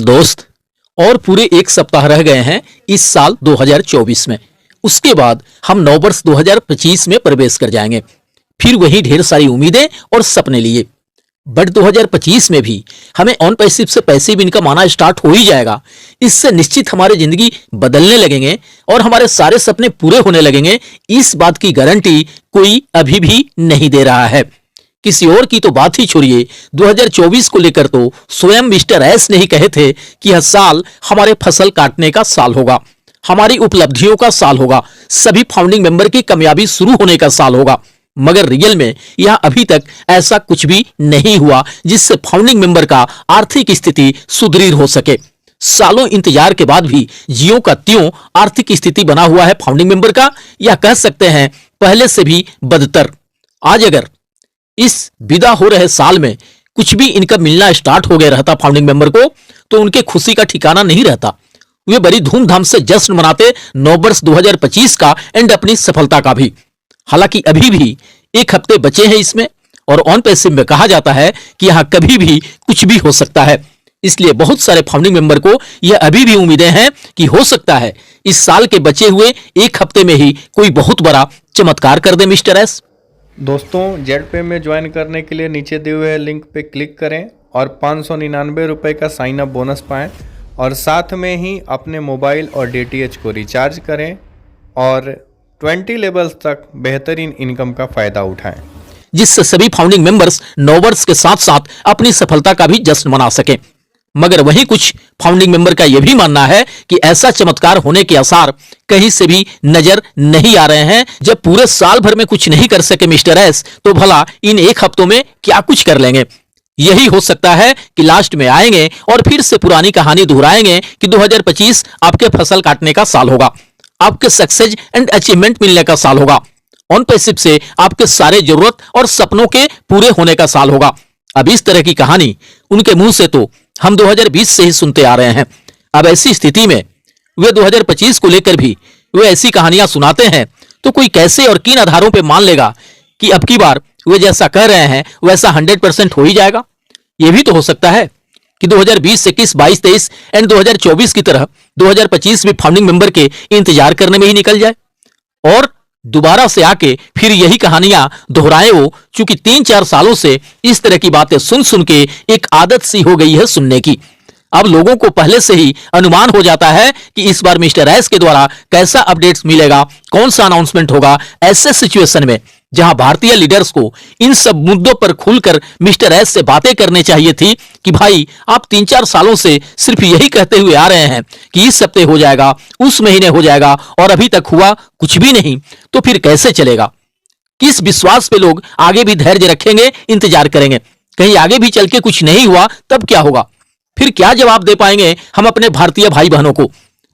दोस्त, और पूरे एक सप्ताह रह गए हैं इस साल 2024 में। उसके बाद हम नववर्ष 2025 में प्रवेश कर जाएंगे। फिर वही ढेर सारी उम्मीदें और सपने लिए। बट 2025 में भी हमें ऑन पैसिव से पैसिव इनकम आना स्टार्ट हो ही जाएगा। इससे निश्चित हमारी जिंदगी बदलने लगेंगे और हमारे सारे सपने पूरे होने लगेंगे। इस बात की गारंटी कोई अभी भी नहीं दे रहा है। किसी और की तो बात ही छोड़िए, 2024 को लेकर तो स्वयं मिस्टर एस ने ही कहे थे कि यह साल हमारे फसल काटने का साल होगा, हमारी उपलब्धियों का साल होगा, सभी फाउंडिंग मेंबर की कामयाबी शुरू होने का साल होगा। मगर रियल में यह अभी तक ऐसा कुछ भी नहीं हुआ जिससे फाउंडिंग मेंबर का आर्थिक स्थिति सुदृढ़ हो सके। सालों इंतजार के बाद भी ज्यों का त्यों आर्थिक स्थिति बना हुआ है फाउंडिंग मेंबर का, या कह सकते हैं पहले से भी बदतर। आज अगर इस विदा हो रहे साल में कुछ भी इनकम मिलना स्टार्ट हो गया रहता फाउंडिंग मेंबर को, तो उनके खुशी का ठिकाना नहीं रहता। वे बड़ी धूमधाम से जश्न मनाते नववर्ष 2025 का एंड अपनी सफलता का भी। हालांकि अभी भी एक हफ्ते बचे हैं इसमें, और ऑन पैसिव में कहा जाता है कि यहां कभी भी कुछ भी हो सकता है। इसलिए बहुत सारे फाउंडिंग मेंबर को यह अभी भी उम्मीदें हैं कि हो सकता है इस साल के बचे हुए एक हफ्ते में ही कोई बहुत बड़ा चमत्कार कर दे मिस्टर एस। दोस्तों, जेड पे में ज्वाइन करने के लिए नीचे दिए हुए लिंक पे क्लिक करें और 599 रुपये का साइन अप बोनस पाएं, और साथ में ही अपने मोबाइल और DTH को रिचार्ज करें और 20 लेवल्स तक बेहतरीन इनकम का फ़ायदा उठाएं, जिससे सभी फाउंडिंग मेंबर्स नववर्ष के साथ साथ अपनी सफलता का भी जश्न मना सकें। मगर वहीं कुछ फाउंडिंग मेंबर का यह भी मानना है कि ऐसा चमत्कार होने के आसार कहीं से भी नजर नहीं आ रहे हैं। जब पूरे साल भर में कुछ नहीं कर सके मिस्टर एस, तो भला इन एक हफ्तों में क्या कुछ कर लेंगे। यही हो सकता है कि लास्ट में आएंगे और फिर से पुरानी कहानी दोहराएंगे कि 2025 आपके फसल काटने का साल होगा, आपके सक्सेस एंड अचीवमेंट मिलने का साल होगा, ऑन पैसिव से आपके सारे जरूरत और सपनों के पूरे होने का साल होगा। अब इस तरह की कहानी उनके मुंह से तो हम 2020 से ही सुनते आ रहे हैं। अब ऐसी स्थिति में वे 2025 को लेकर भी वे ऐसी कहानियां सुनाते हैं, तो कोई कैसे और किन आधारों पे मान लेगा कि अब की बार वे जैसा कह रहे हैं वैसा 100% हो ही जाएगा। यह भी तो हो सकता है कि 2020, 21, 22, 23 एंड 2024 की तरह 2025 भी फाउंडिंग मेंबर के इंतजार करने में ही निकल जाए और दोबारा से आके फिर यही कहानियां दोहराए वो। चूंकि 3-4 सालों से इस तरह की बातें सुन सुन के एक आदत सी हो गई है सुनने की। अब लोगों को पहले से ही अनुमान हो जाता है कि इस बार मिस्टर एस के द्वारा कैसा अपडेट्स मिलेगा, कौन सा अनाउंसमेंट होगा। ऐसे सिचुएशन में जहां भारतीय लीडर्स को इन सब मुद्दों पर खुलकर मिस्टर एस से बातें करनी चाहिए थी कि भाई आप 3-4 सालों से सिर्फ यही कहते हुए आ रहे हैं कि इस हफ्ते हो जाएगा, उस महीने हो जाएगा, और अभी तक हुआ कुछ भी नहीं, तो फिर कैसे चलेगा। किस विश्वास पे लोग आगे भी धैर्य रखेंगे, इंतजार करेंगे। कहीं आगे भी चल के कुछ नहीं हुआ तब क्या होगा, फिर क्या जवाब दे पाएंगे हम अपने भारतीय भाई बहनों को।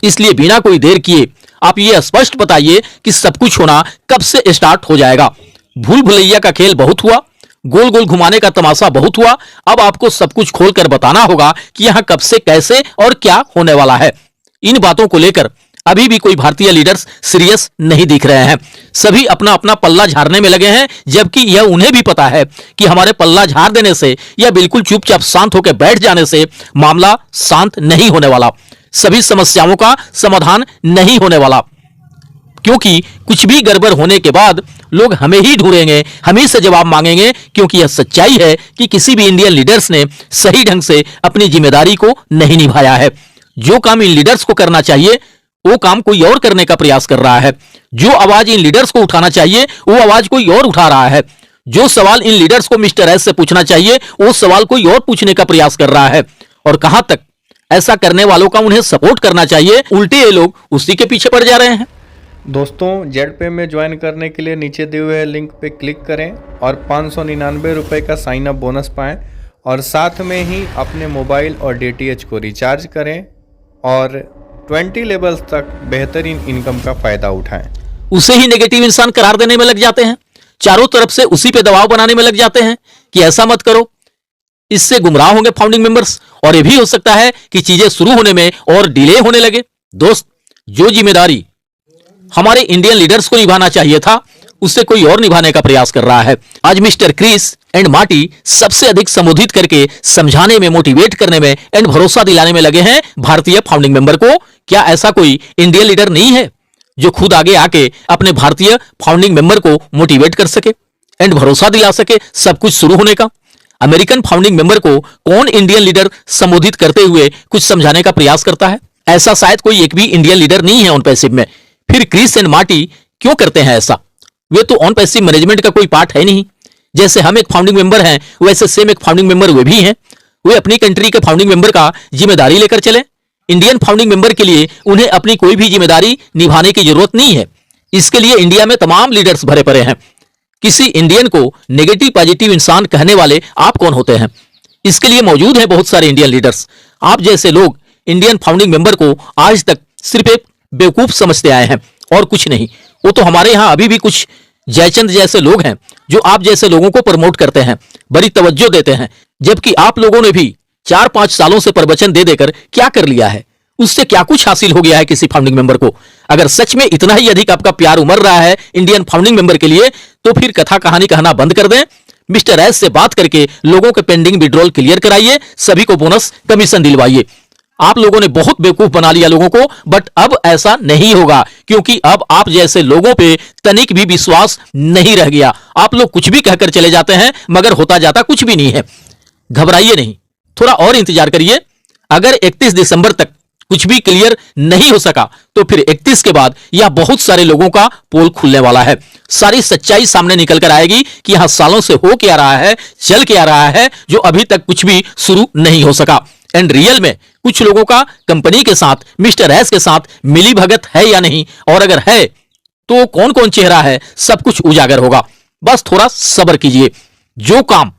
इसलिए बिना कोई देर किए आप ये स्पष्ट बताइए कि सब कुछ होना कब से स्टार्ट हो जाएगा। भूल भुलैया का खेल बहुत हुआ, गोल गोल घुमाने का तमाशा बहुत हुआ। अब आपको सब कुछ खोलकर बताना होगा कि यहां कब से कैसे और क्या होने वाला है। इन बातों को लेकर अभी भी कोई भारतीय लीडर्स सीरियस नहीं दिख रहे हैं। सभी अपना अपना पल्ला झाड़ने में लगे हैं, जबकि यह उन्हें भी पता है कि हमारे पल्ला झाड़ देने से या बिल्कुल चुपचाप शांत होकर बैठ जाने से मामला शांत नहीं होने वाला, सभी समस्याओं का समाधान नहीं होने वाला। क्योंकि कुछ भी गड़बड़ होने के बाद लोग हमें ही ढूंढेंगे, हम ही से जवाब मांगेंगे। क्योंकि यह सच्चाई है कि किसी भी इंडियन लीडर्स ने सही ढंग से अपनी जिम्मेदारी को नहीं निभाया है। जो काम इन लीडर्स को करना चाहिए वो काम कोई और करने का प्रयास कर रहा है। जो आवाज इन लीडर्स को उठाना चाहिए वो आवाज कोई और उठा रहा है। जो सवाल इन लीडर्स को मिस्टर एस से पूछना चाहिए वो सवाल कोई और पूछने का प्रयास कर रहा है। और कहां तक ऐसा करने वालों का उन्हें सपोर्ट करना चाहिए, उल्टे ये लोग उसी के पीछे पड़ जा रहे हैं। दोस्तों, जेड पे में ज्वाइन करने के लिए नीचे दिए हुए लिंक पे क्लिक करें और 599 रुपये का साइन अप बोनस पाएं, और साथ में ही अपने मोबाइल और DTH को रिचार्ज करें और 20 लेवल्स तक बेहतरीन इनकम का फ़ायदा उठाएं। उसे ही नेगेटिव इंसान करार देने में लग जाते हैं, चारों तरफ से उसी पे दबाव बनाने में लग जाते हैं कि ऐसा मत करो। इससे गुमराह होंगे फाउंडिंग मेंबर्स, और यह भी हो सकता है कि चीजें शुरू होने में और डिले होने लगे। दोस्त, जो जिम्मेदारी हमारे इंडियन लीडर्स को निभाना चाहिए था, उससे कोई और निभाने का प्रयास कर रहा है। आज मिस्टर क्रिस एंड मार्टी सबसे अधिक संबोधित करके समझाने में, मोटिवेट करने में एंड भरोसा दिलाने में लगे हैं भारतीय फाउंडिंग मेंबर को। क्या ऐसा कोई इंडियन लीडर नहीं है जो खुद आगे आके अपने भारतीय फाउंडिंग मेंबर को मोटिवेट कर सके एंड भरोसा दिला सके सब कुछ शुरू होने का? अमेरिकन फाउंडिंग मेंबर को कौन इंडियन लीडर संबोधित करते हुए कुछ समझाने का प्रयास करता है? ऐसा शायद कोई एक भी इंडियन लीडर नहीं है ऑन पैसिव में। फिर क्रिस एंड मार्टी क्यों करते हैं ऐसा? वे तो ऑन पैसिव मैनेजमेंट का कोई पार्ट है नहीं। जैसे हम एक फाउंडिंग मेंबर हैं, वैसे सेम एक फाउंडिंग मेंबर वे भी हैं। वे अपनी कंट्री के फाउंडिंग मेंबर का जिम्मेदारी लेकर चले। इंडियन फाउंडिंग मेंबर के लिए उन्हें अपनी कोई भी जिम्मेदारी निभाने की जरूरत नहीं है। इसके लिए इंडिया में तमाम लीडर्स भरे पड़े हैं। किसी इंडियन को नेगेटिव पॉजिटिव इंसान कहने वाले आप कौन होते हैं? इसके लिए मौजूद है बहुत सारे इंडियन लीडर्स। आप जैसे लोग इंडियन फाउंडिंग मेंबर को आज तक सिर्फ एक बेवकूफ समझते आए हैं और कुछ नहीं। वो तो हमारे यहां अभी भी कुछ जयचंद जैसे लोग हैं जो आप जैसे लोगों को प्रमोट करते हैं, बड़ी तवज्जो देते हैं, जबकि आप लोगों ने भी 4-5 सालों से प्रवचन दे देकर क्या कर लिया है? उससे क्या कुछ हासिल हो गया है किसी फाउंडिंग मेंबर को? अगर सच में इतना ही अधिक आपका प्यार उमड़ रहा है इंडियन फाउंडिंग मेंबर के लिए, तो फिर कथा कहानी कहना बंद कर दें। मिस्टर एस से बात करके लोगों के पेंडिंग विड्रॉल क्लियर कराइए, सभी को बोनस कमीशन दिलवाइए। आप लोगों ने बहुत बेवकूफ बना लिया लोगों को, बट अब ऐसा नहीं होगा, क्योंकि अब आप जैसे लोगों पे तनिक भी विश्वास नहीं रह गया। आप लोग कुछ भी कहकर चले जाते हैं, मगर होता जाता कुछ भी नहीं है। घबराइए नहीं, थोड़ा और इंतजार करिए। अगर 31 दिसंबर तक कुछ भी क्लियर नहीं हो सका, तो फिर 31 के बाद यह बहुत सारे लोगों का पोल खुलने वाला है। सारी सच्चाई सामने निकल कर आएगी कि यह सालों से हो क्या रहा है, चल क्या रहा है, जो अभी तक कुछ भी शुरू नहीं हो सका। एंड रियल में कुछ लोगों का कंपनी के साथ, मिस्टर एस के साथ मिली भगत है या नहीं, और अगर है तो कौन कौन चेहरा है, सब कुछ उजागर होगा। बस थोड़ा सब्र कीजिए। जो काम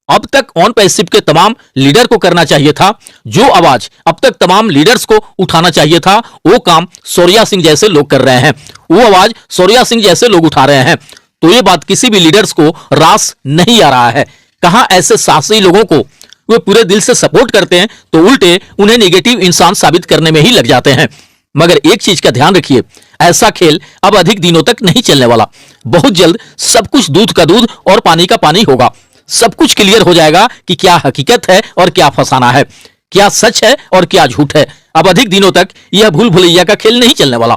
अब तक ऑन पैसिव के तमाम लीडर को करना चाहिए था, जो आवाज अब तक तमाम लीडर्स को उठाना चाहिए था, वो काम सौर्या सिंह जैसे लोग कर रहे हैं। वो आवाज सौर्या सिंह जैसे लोग उठा रहे हैं। तो ये बात किसी भी लीडर्स को रास नहीं आ रहा है। कहां ऐसे साहसी लोगों को वे पूरे दिल से सपोर्ट करते हैं, तो उल्टे उन्हें नेगेटिव इंसान साबित करने में ही लग जाते हैं। मगर एक चीज का ध्यान रखिए, ऐसा खेल अब अधिक दिनों तक नहीं चलने वाला। बहुत जल्द सब कुछ दूध का दूध और पानी का पानी होगा। सब कुछ क्लियर हो जाएगा कि क्या हकीकत है और क्या फसाना है, क्या सच है और क्या झूठ है। अब अधिक दिनों तक यह भूल भुलैया का खेल नहीं चलने वाला।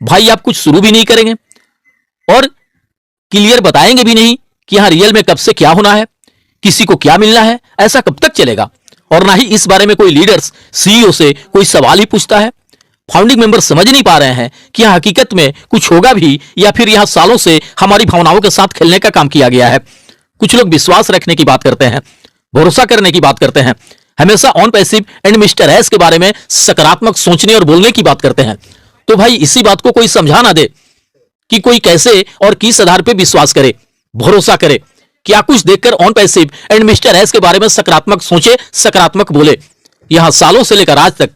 भाई, आप कुछ शुरू भी नहीं करेंगे और क्लियर बताएंगे भी नहीं कि यहां रियल में कब से क्या होना है, किसी को क्या मिलना है। ऐसा कब तक चलेगा? और ना ही इस बारे में कोई लीडर्स सीईओ से कोई सवाल ही पूछता है। फाउंडिंग मेंबर समझ नहीं पा रहे हैं कि यह हकीकत में कुछ होगा भी, या फिर यहां सालों से हमारी भावनाओं के साथ खेलने का काम किया गया है। कुछ लोग विश्वास रखने की बात करते हैं, भरोसा करने की बात करते हैं, हमेशा on passive and mister S के बारे में सकारात्मक सोचने और बोलने की बात करते हैं। तो भाई, इसी बात को कोई समझा ना दे कि कोई कैसे और किस आधार पर विश्वास करे, भरोसा करे, क्या कुछ देखकर on passive and mister S के बारे में सकारात्मक सोचे, सकारात्मक बोले। यहां सालों से लेकर आज तक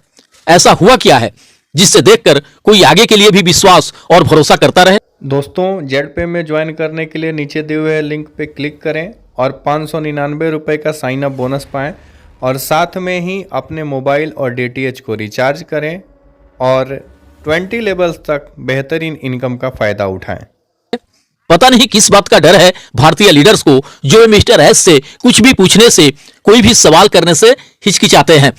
ऐसा हुआ क्या है जिससे देखकर कोई आगे के लिए भी विश्वास और भरोसा करता रहे? दोस्तों, जेडपे में ज्वाइन करने के लिए नीचे दिए हुए लिंक पे क्लिक करें और 599 रुपये का साइन अप बोनस पाएं, और साथ में ही अपने मोबाइल और डीटीएच को रिचार्ज करें और 20 लेवल्स तक बेहतरीन इनकम का फ़ायदा उठाएं। पता नहीं किस बात का डर है भारतीय लीडर्स को, जो मिस्टर एस से कुछ भी पूछने से, कोई भी सवाल करने से हिचकिचाते हैं,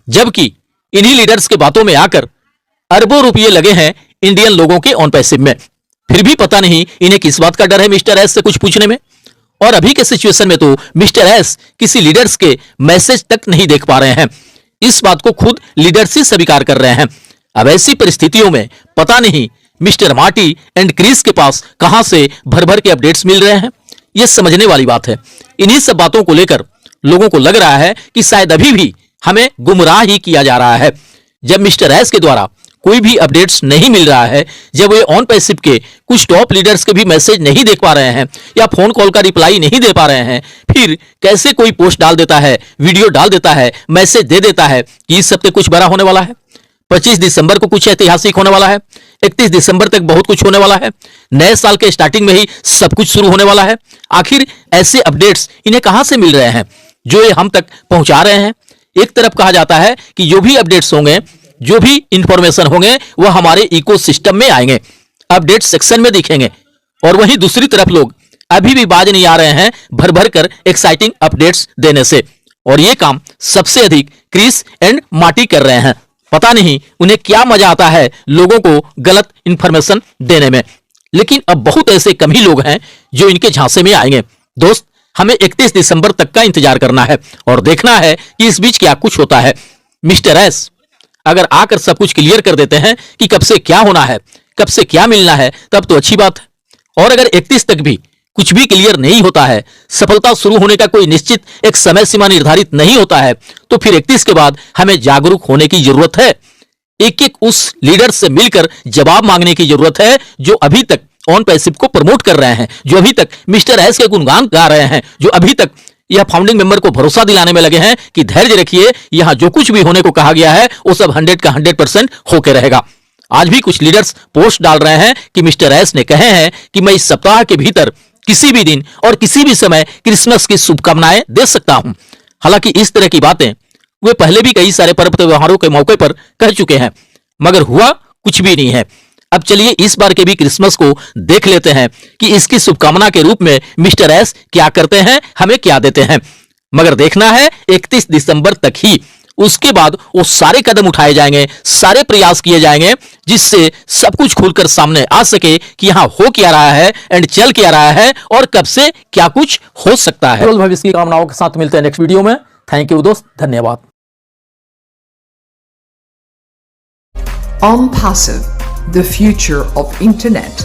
जबकि इन्हीं लीडर्स के बातों में आकर अरबों रुपये लगे हैं इंडियन लोगों के ऑन पैसिव में। फिर भी पता नहीं इन्हें किस बात का डर है मिस्टर एस से कुछ पूछने में। और अभी के सिचुएशन में तो मिस्टर एस किसी लीडर्स के मैसेज तक नहीं देख पा रहे हैं। इस बात को खुद लीडर्स ही स्वीकार कर रहे हैं। अब ऐसी परिस्थितियों में पता नहीं मिस्टर मार्टी एंड क्रिस के पास कहां से भर भर के अपडेट्स मिल रहे हैं। यह समझने वाली बात है। इन्हीं सब बातों को लेकर लोगों को लग रहा है कि शायद अभी भी हमें गुमराह ही किया जा रहा है। जब मिस्टर एस के द्वारा कोई भी अपडेट्स नहीं मिल रहा है, जब वे ऑन पैसिव के कुछ टॉप लीडर्स के भी मैसेज नहीं देख पा रहे हैं या फोन कॉल का रिप्लाई नहीं दे पा रहे हैं, फिर कैसे कोई पोस्ट डाल देता है, वीडियो डाल देता है, मैसेज दे देता है कि इस हफ्ते कुछ बड़ा होने वाला है, 25 दिसंबर को कुछ ऐतिहासिक होने वाला है, 31 दिसंबर तक बहुत कुछ होने वाला है, नए साल के स्टार्टिंग में ही सब कुछ शुरू होने वाला है। आखिर ऐसे अपडेट्स इन्हें कहां से मिल रहे हैं जो ये हम तक पहुंचा रहे हैं? एक तरफ कहा जाता है कि जो भी अपडेट्स होंगे जो भी इंफॉर्मेशन होंगे वह हमारे इकोसिस्टम में आएंगे, अपडेट सेक्शन में दिखेंगे। और वहीं दूसरी तरफ लोग अभी भी बाज नहीं आ रहे हैं भर भर कर एक्साइटिंग अपडेट्स देने से, और ये काम सबसे अधिक क्रिस एंड मार्टी कर रहे हैं। पता नहीं उन्हें क्या मजा आता है लोगों को गलत इंफॉर्मेशन देने में, लेकिन अब बहुत ऐसे कम ही लोग हैं जो इनके झांसे में आएंगे। दोस्त, हमें 31 दिसंबर तक का इंतजार करना है और देखना है कि इस बीच क्या कुछ होता है। मिस्टर एस अगर आकर सब कुछ क्लियर कर देते हैं कि कब से क्या होना है, कब से क्या मिलना है, तब तो अच्छी बात है। और अगर 31 तक भी कुछ भी क्लियर नहीं होता है, सफलता शुरू होने का कोई निश्चित एक समय सीमा निर्धारित नहीं होता है, तो फिर 31 के बाद हमें जागरूक होने की जरूरत है। एक एक उस लीडर से मिलकर जवाब मांगने की जरूरत है जो अभी तक ऑन पैसिव को प्रमोट कर रहे हैं, जो अभी तक मिस्टर एस के गुणगान गा रहे हैं, जो अभी तक यह फाउंडिंग मेंबर को भरोसा दिलाने में लगे हैं कि धैर्य रखिए, यहां जो कुछ भी होने को कहा गया है वो सब 100 का 100% होकर रहेगा। आज भी कुछ लीडर्स पोस्ट डाल रहे हैं कि मिस्टर एस ने कहे हैं कि मैं इस सप्ताह के भीतर किसी भी दिन और किसी भी समय क्रिसमस की शुभकामनाएं दे सकता हूं। हालांकि इस तरह की बातें वे पहले भी कई सारे पर्व त्योहारों के मौके पर कह चुके हैं, मगर हुआ कुछ भी नहीं है। अब चलिए इस बार के भी क्रिसमस को देख लेते हैं कि इसकी शुभकामना के रूप में मिस्टर एस क्या करते हैं, हमें क्या देते हैं। मगर देखना है 31 दिसंबर तक ही, उसके बाद वो सारे कदम उठाए जाएंगे, सारे प्रयास किए जाएंगे जिससे सब कुछ खुलकर सामने आ सके कि यहां हो क्या रहा है एंड चल क्या रहा है और कब से क्या कुछ हो सकता है। भविष्य की कामनाओं के साथ मिलते हैं नेक्स्ट वीडियो में। थैंक यू दोस्त, धन्यवाद। OnPassive, the future of internet.